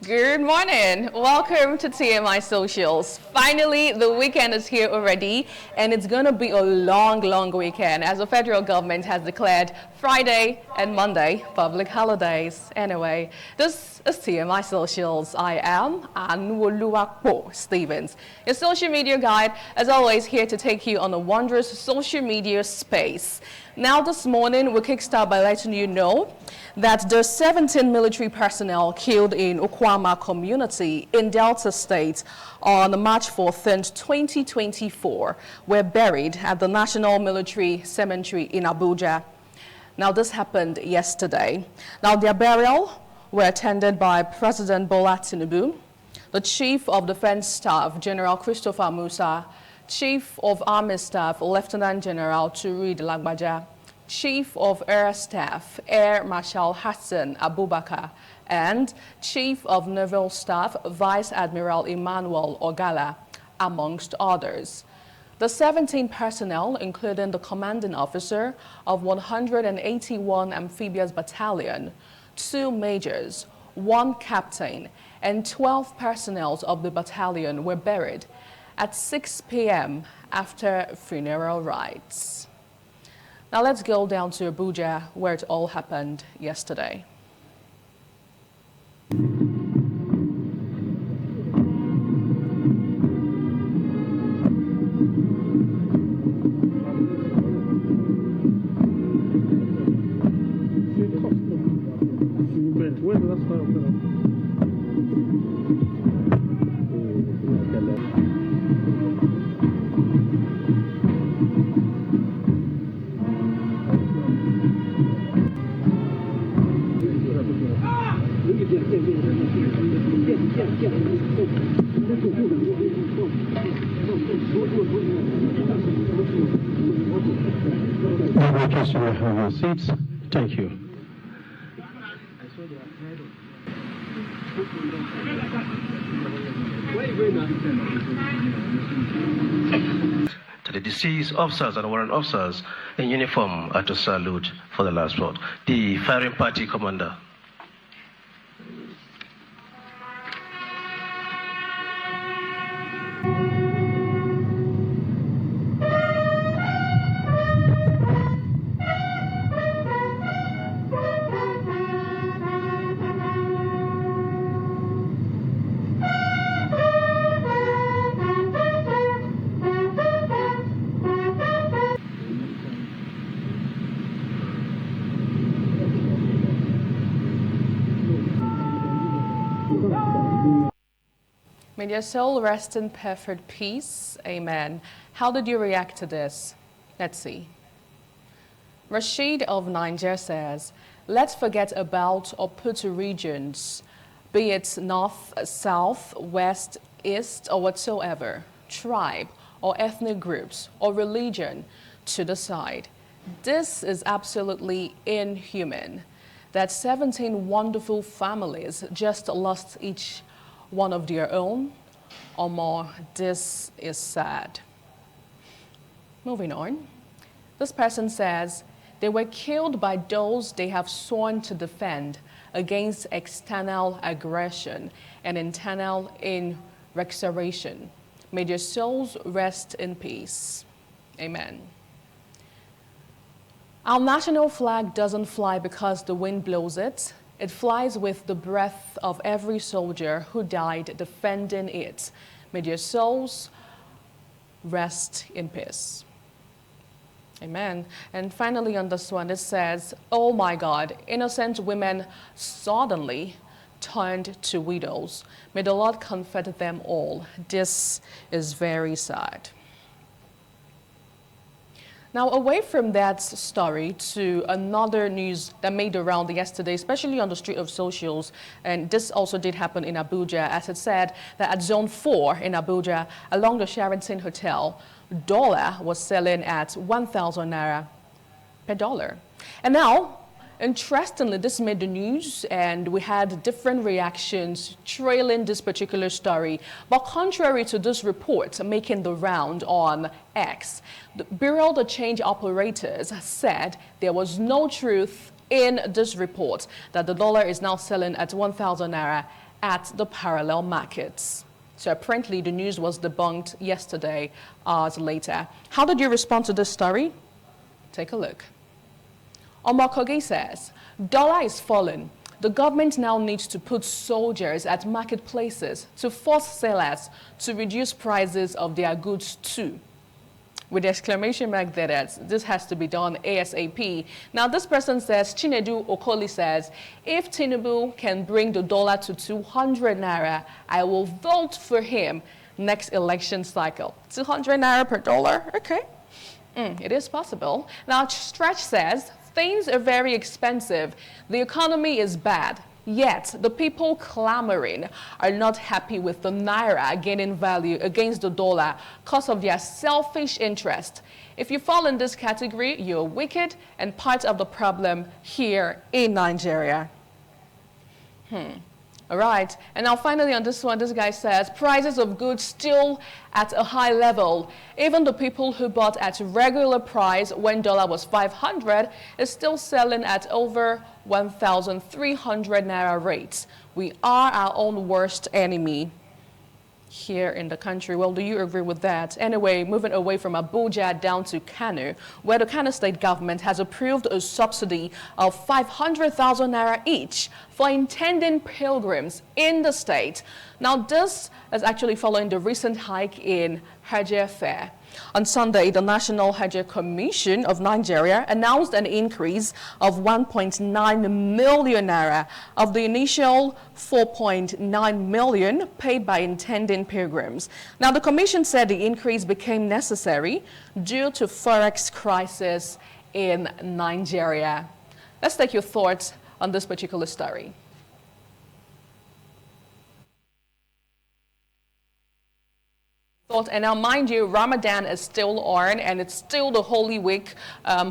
Good morning. Welcome to TMI Socials. Finally, the weekend is here already, and it's going to be a long weekend as the federal government has declared Friday and Monday public holidays. Anyway, this is TMI Socials. I am Anwoluwakpo Stevens, your social media guide, as always, here to take you on a wondrous social media space. Now this morning, we'll kickstart by letting you know that the 17 military personnel killed in Okuama community in Delta State on March 14th, 2024 were buried at the National Military Cemetery in Abuja. Now this happened yesterday. Now their burial were attended by President Bola Tinubu, the Chief of Defense Staff, General Christopher Musa, Chief of Army Staff, Lieutenant General Taoreed Lagbaja, Chief of Air Staff, Air Marshal Hassan Abubakar, and Chief of Naval Staff, Vice Admiral Emmanuel Ogalla, amongst others. The 17 personnel, including the commanding officer of 181 Amphibious Battalion, 2 majors, 1 captain, and 12 personnel of the battalion were buried at 6 p.m. after funeral rites. Now let's go down to Abuja, where it all happened yesterday. Request you have your seats. Thank you. To the deceased officers and warrant officers in uniform are to salute for the last word. The firing party commander. May your soul rest in perfect peace. Amen. How did you react to this? Let's see. Rashid of Niger says, let's forget about or put regions, be it north, south, west, east, or whatsoever, tribe or ethnic groups or religion to the side. This is absolutely inhuman that 17 wonderful families just lost each one of their own or more. This is sad. Moving on. This person says they were killed by those they have sworn to defend against external aggression and internal insurrection. May their souls rest in peace. Amen. Our national flag doesn't fly because the wind blows it. It flies with the breath of every soldier who died defending it. May their souls rest in peace. Amen. And finally on this one, it says, oh my God, innocent women suddenly turned to widows. May the Lord comfort them all. This is very sad. Now, away from that story to another news that made the round yesterday, especially on the street of socials, and this also did happen in Abuja, as it said that at Zone 4 in Abuja, along the Sheraton Hotel, dollar was selling at 1,000 naira per dollar. And now, interestingly, this made the news, and we had different reactions trailing this particular story. But contrary to this report making the round on X, the Bureau of Change operators said there was no truth in this report that the dollar is now selling at 1,000 naira at the parallel markets. So apparently the news was debunked yesterday, hours later. How did you respond to this story? Take a look. Omokogi says, dollar is falling. The government now needs to put soldiers at marketplaces to force sellers to reduce prices of their goods too. With the exclamation mark there, this has to be done ASAP. Now this person says, Chinedu Okoli says, if Tinubu can bring the dollar to 200 naira, I will vote for him next election cycle. 200 naira per dollar? Okay. It is possible. Now Stretch says, things are very expensive. The economy is bad. Yet, the people clamoring are not happy with the naira gaining value against the dollar because of their selfish interest. If you fall in this category, you're wicked and part of the problem here in Nigeria. All right, and now finally on this one, this guy says, prices of goods still at a high level. Even the people who bought at regular price when dollar was 500 is still selling at over 1,300 naira rates. We are our own worst enemy here in the country. Well, do you agree with that? Anyway, moving away from Abuja down to Kano, where the Kano state government has approved a subsidy of 500,000 naira each for intending pilgrims in the state. Now, this is actually following the recent hike in hajj fare. On Sunday, the National Hajj Commission of Nigeria announced an increase of 1.9 million naira of the initial 4.9 million paid by intending pilgrims. Now, the commission said the increase became necessary due to forex crisis in Nigeria. Let's take your thoughts on this particular story. And now, mind you, Ramadan is still on, and it's still the holy week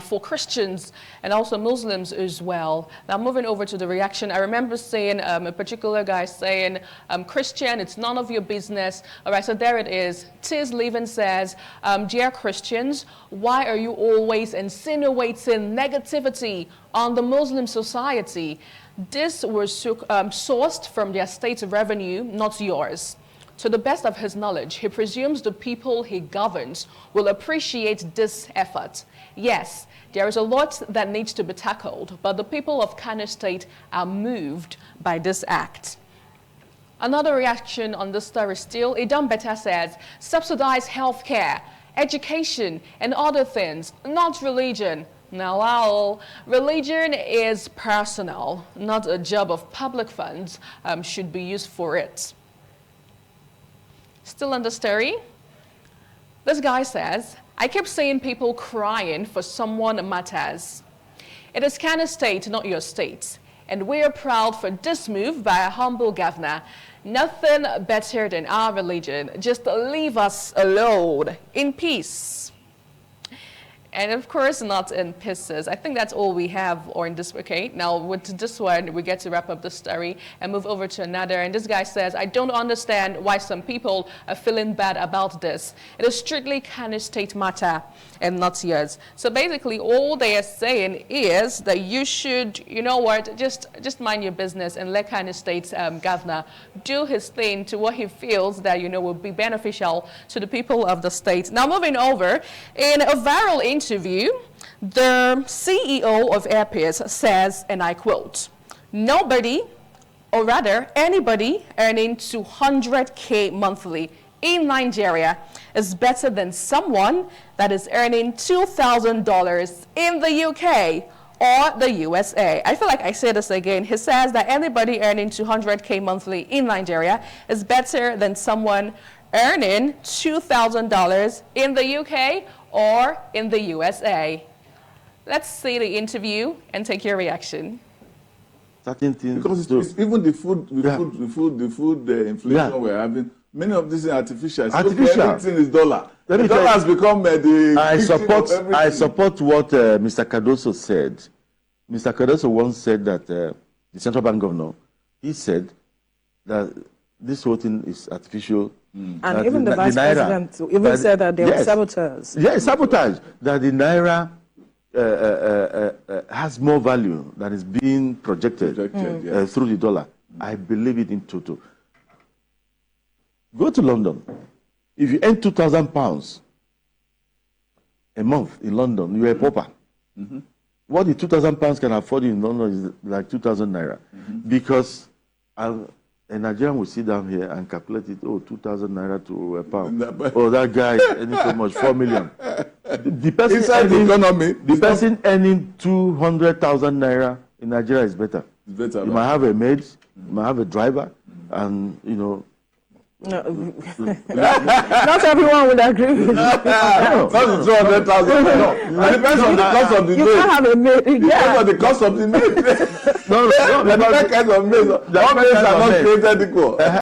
for Christians and also Muslims as well. Now, moving over to the reaction, I remember seeing a particular guy saying, Christian, it's none of your business. All right, so there it is. Tiz Levin says, dear Christians, why are you always insinuating negativity on the Muslim society? This was sourced from their state revenue, not yours. To the best of his knowledge, he presumes the people he governs will appreciate this effort. Yes, there is a lot that needs to be tackled, but the people of Kano State are moved by this act. Another reaction on this story still, Idam Beta says, subsidize healthcare, education, and other things, not religion. Now, well, religion is personal, not a job of public funds should be used for it. Still on the story, this guy says, I keep seeing people crying for someone matters. It is Kano State, not your state. And we are proud for this move by a humble governor. Nothing better than our religion. Just leave us alone in peace. And of course, not in pieces. I think that's all we have on this. Okay, now with this one, we get to wrap up the story and move over to another. And this guy says, I don't understand why some people are feeling bad about this. It is strictly Kano State matter and not yours. So basically, all they are saying is that you should, you know what, just mind your business and let Kano State's governor do his thing to what he feels that, you know, will be beneficial to the people of the state. Now, moving over, in a viral interview, the CEO of Airpeace says, and I quote, nobody, or rather anybody earning 200K monthly in Nigeria is better than someone that is earning $2,000 in the UK or the USA. I feel like I say this again. He says that anybody earning 200K monthly in Nigeria is better than someone earning $2,000 in the UK or in the USA. Let's see the interview and take your reaction. Certain things, because it's even the food inflation we're having. Many of these are artificial. Everything is dollar. The dollar has become the. I support what Mr. Cardoso said. Mr. Cardoso once said that the central bank governor, he said that this whole thing is artificial. And even the vice president even said that they were saboteurs. Yes, sabotage. That the naira has more value than is being projected through the dollar. I believe it in total. Go to London. If you earn £2,000 a month in London, you're a pauper. What the £2,000 can afford in London is like 2,000 naira. Because a Nigerian will sit down here and calculate it, 2,000 naira to a pound. That guy is earning so much, 4 million. The person inside the economy, the person earning 200,000 naira in Nigeria is better. It's better. You might have a maid, you might have a driver, and No. Not everyone would agree with you. Not 200,000. No. It depends on the cost of the maid. You can't have a maid. Depends on the cost of the maid. no, That kind of maids. All maids are not created equal.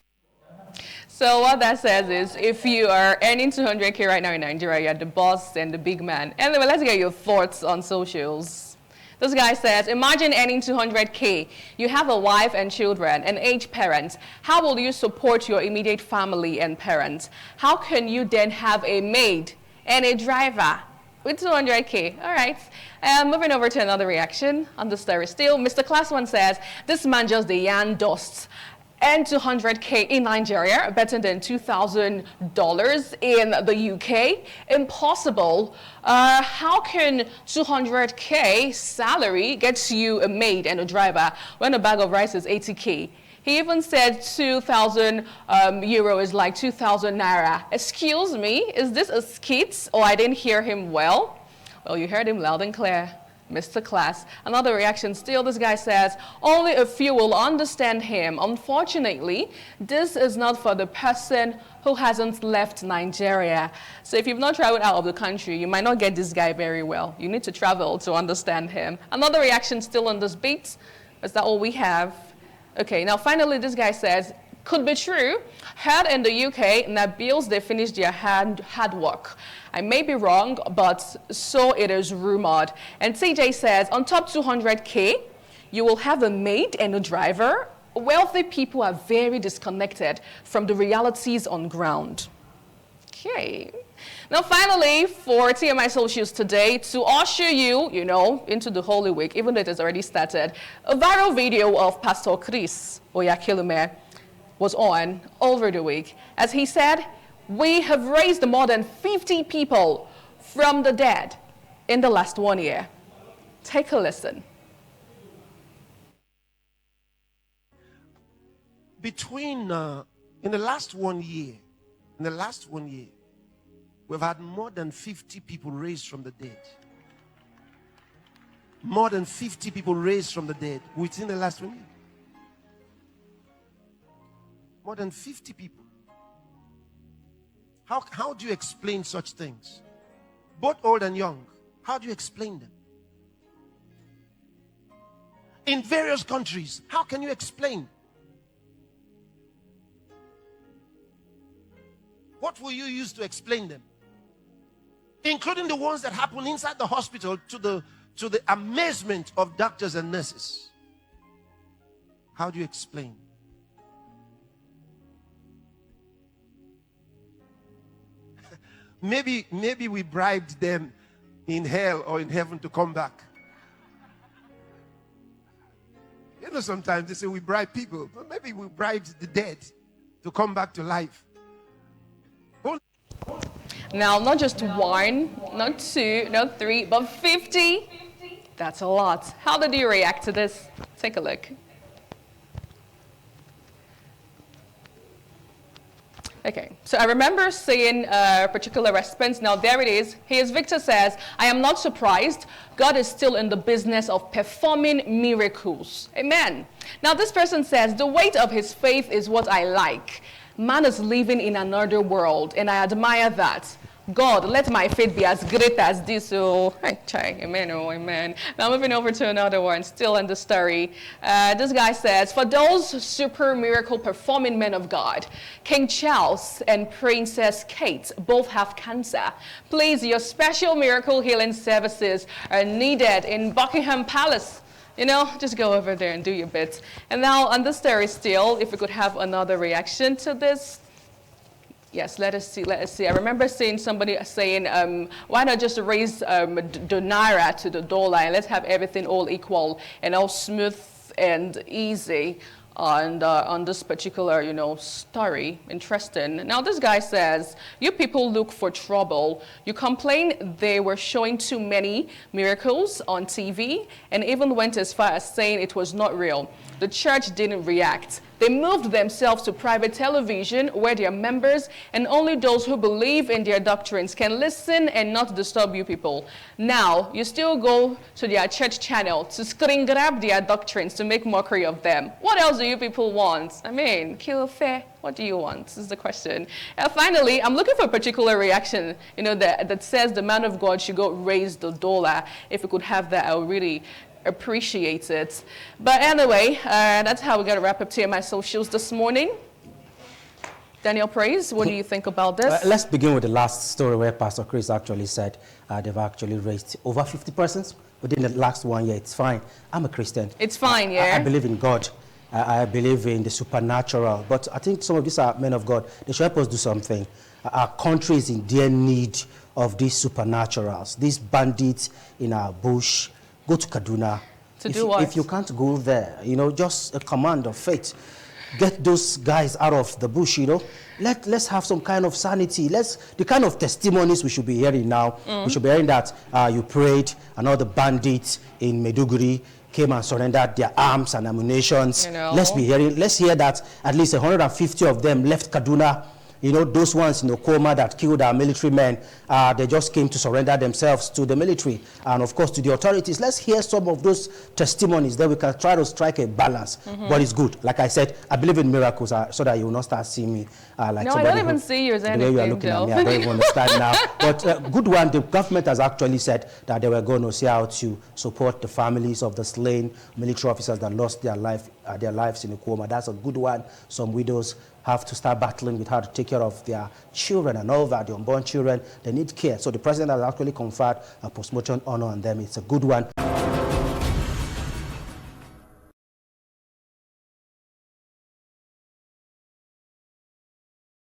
So what that says is, if you are earning 200K right now in Nigeria, you're the boss and the big man. Anyway, let's get your thoughts on socials. This guy says, imagine earning 200K. You have a wife and children, an aged parent. How will you support your immediate family and parents? How can you then have a maid and a driver with 200K? All right. Moving over to another reaction on the story still. Mr. Class 1 says, this man just the yarn dust. And 200K in Nigeria, better than $2,000 in the UK. Impossible. How can 200K salary get you a maid and a driver when a bag of rice is 80K? He even said 2,000 euro is like 2,000 naira. Excuse me, is this a skit or I didn't hear him well? Well, you heard him loud and clear. Mr. Class. Another reaction still, this guy says, only a few will understand him. Unfortunately, this is not for the person who hasn't left Nigeria. So if you've not traveled out of the country, you might not get this guy very well. You need to travel to understand him. Another reaction still on this beat. Is that all we have? Okay, now finally this guy says, could be true. Heard in the UK that bills they finished their hard work. I may be wrong, but so it is rumored. And CJ says, on top 200K, you will have a maid and a driver. Wealthy people are very disconnected from the realities on ground. Okay. Now finally, for TMI Socials today, to usher you, into the Holy Week, even though it has already started, a viral video of Pastor Chris Oyakhilome was on over the week. As he said, we have raised more than 50 people from the dead in the last 1 year. Take a listen. In the last 1 year, we've had more than 50 people raised from the dead. More than 50 people raised from the dead within the last 1 year. More than 50 people. How do you explain such things? Both old and young. How do you explain them? In various countries, how can you explain? What will you use to explain them? Including the ones that happen inside the hospital to the amazement of doctors and nurses. How do you explain? Maybe we bribed them in hell or in heaven to come back. Sometimes they say we bribe people, but maybe we bribed the dead to come back to life. Now, not just one, not two, not three, but 50. That's a lot. How did you react to this? Take a look. Okay, so I remember seeing a particular response. Now there it is. Here's Victor says, I am not surprised. God is still in the business of performing miracles. Amen. Now this person says, the weight of his faith is what I like. Man is living in another world, and I admire that. God, let my faith be as great as this. Oh, Emmanuel, amen. Now moving over to another one, still in the story. This guy says, for those super miracle performing men of God, King Charles and Princess Kate both have cancer. Please, your special miracle healing services are needed in Buckingham Palace. Just go over there and do your bit. And now on the story still, if we could have another reaction to this. Yes, let us see. I remember seeing somebody saying, why not just raise the naira to the dollar and let's have everything all equal and all smooth and easy. on this particular, story. Interesting. Now, this guy says, you people look for trouble. You complain they were showing too many miracles on TV and even went as far as saying it was not real. The church didn't react. They moved themselves to private television where their members and only those who believe in their doctrines can listen and not disturb you people. Now, you still go to their church channel to screen grab their doctrines to make mockery of them. What else do you people want? I mean, kill fair. What do you want? This is the question. And finally, I'm looking for a particular reaction, that says the man of God should go raise the dollar. If we could have that, I would really appreciate it. But anyway, that's how we're going to wrap up TMI Socials this morning. Daniel Praise, what do you think about this? Let's begin with the last story where Pastor Chris actually said they've actually raised over 50 persons within the last 1 year. It's fine. I'm a Christian. It's fine, yeah? I believe in God. I believe in the supernatural. But I think some of these are men of God. They should help us do something. Our country is in dear need of these supernaturals. These bandits in our bush. Go to Kaduna. To do what? If you can't go there, just a command of faith. Get those guys out of the bush, Let's have some kind of sanity. The kind of testimonies we should be hearing now. We should be hearing that you prayed and all the bandits in Maiduguri came and surrendered their arms and ammunitions. Let's hear that at least 150 of them left Kaduna. Those ones in Okuama that killed our military men, they just came to surrender themselves to the military and, of course, to the authorities. Let's hear some of those testimonies. Then we can try to strike a balance. But it's good. Like I said, I believe in miracles so that you will not start seeing me like no, I don't even see you as anything, the way you are looking at me, I don't even understand now. But good one, the government has actually said that they were going to see how to support the families of the slain military officers that lost their lives in Okuama. That's a good one. Some widows have to start battling with how to take care of their children and all that, the unborn children. They need care. So the president has actually conferred a post-mortem honor on them. It's a good one.